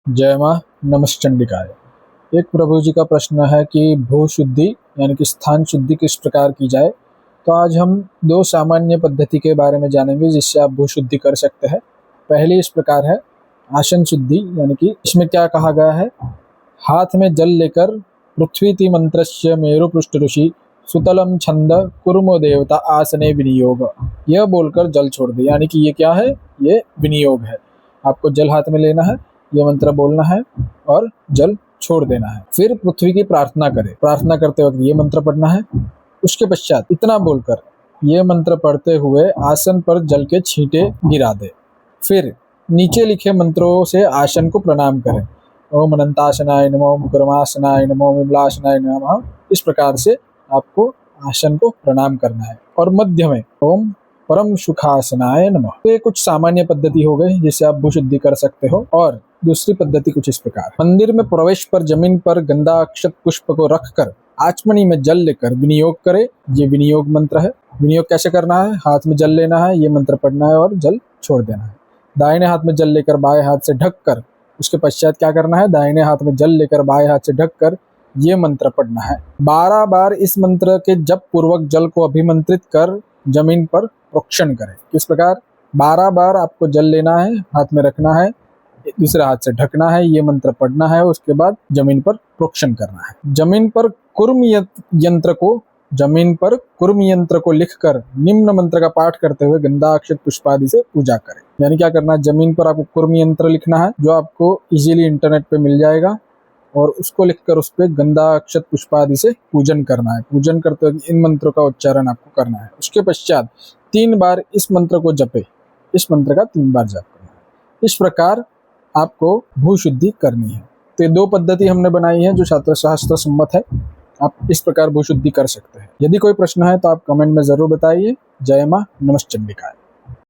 जय माँ नमश्चंडिकाय। एक प्रभु जी का प्रश्न है कि भू शुद्धि यानी कि स्थान शुद्धि किस प्रकार की जाए। तो आज हम दो सामान्य पद्धति के बारे में जानेंगे जिससे आप भू शुद्धि कर सकते हैं। पहली इस प्रकार है आसन शुद्धि, यानी कि इसमें क्या कहा गया है, हाथ में जल लेकर पृथ्वीति मंत्रस्य मेरु पृष्ठ ऋषि सुतलम छंद कुर्मो देवता आसने विनियोग, यह बोलकर जल छोड़ दे। यानी कि ये क्या है, ये विनियोग है। आपको जल हाथ में लेना है, ये मंत्र बोलना है और जल छोड़ देना है। फिर पृथ्वी की प्रार्थना करें। प्रार्थना करते वक्त ये मंत्र पढ़ना है। उसके पश्चात इतना बोलकर ये मंत्र पढ़ते हुए आसन पर जल के छींटे गिरा दे। फिर नीचे लिखे मंत्रों से आसन को प्रणाम करें। ओम अनंतासनाय नमः, ओम कर्मासनाय नमः, ओम विमलासनाय नमः। इस प्रकार से आपको आसन को प्रणाम करना है। और मध्य में ओम परम सुखासनाय नमः। तो ये कुछ सामान्य पद्धति हो गई जिससे आप भू शुद्धि कर सकते हो। और दूसरी पद्धति कुछ इस प्रकार, मंदिर में प्रवेश पर जमीन पर गंदा अक्षत पुष्प को रखकर आचमनी में जल लेकर विनियोग करे। ये विनियोग मंत्र है। विनियोग कैसे करना है, हाथ में जल लेना है, ये मंत्र पढ़ना है और जल छोड़ देना है। दाहिने हाथ में जल लेकर बाएं हाथ से ढककर, उसके पश्चात क्या करना है, दाहिने हाथ में जल लेकर बाएं हाथ से ढककर ये मंत्र पढ़ना है। 12 बार इस मंत्र के जप पूर्वक जल को अभिमंत्रित कर जमीन पर प्रोक्षण करें। किस प्रकार, 12 बार आपको जल लेना है, हाथ में रखना है, दूसरे हाथ से ढकना है, ये मंत्र पढ़ना है, उसके बाद जमीन पर प्रोक्षण करना है। जमीन पर कुर्म यंत्र को लिखकर निम्न मंत्र का पाठ करते हुए गंधा अक्षत पुष्पादि से पूजा करें। यानी क्या करना है, जमीन पर आपको कुर्म यंत्र लिखना है जो आपको इजीली इंटरनेट पे मिल जाएगा, और उसको लिखकर उस पर गंधा अक्षत पुष्पादि से पूजन करना है। पूजन करते हुए इन मंत्रों का उच्चारण आपको करना है। उसके पश्चात 3 बार इस मंत्र को जपे। इस मंत्र का 3 बार जप करना है। इस प्रकार आपको भू शुद्धि करनी है। तो ये 2 पद्धति हमने बनाई है जो शास्त्र सम्मत है। आप इस प्रकार भू शुद्धि कर सकते हैं। यदि कोई प्रश्न है तो आप कमेंट में जरूर बताइए। जय मां नमश्चंडिकाय।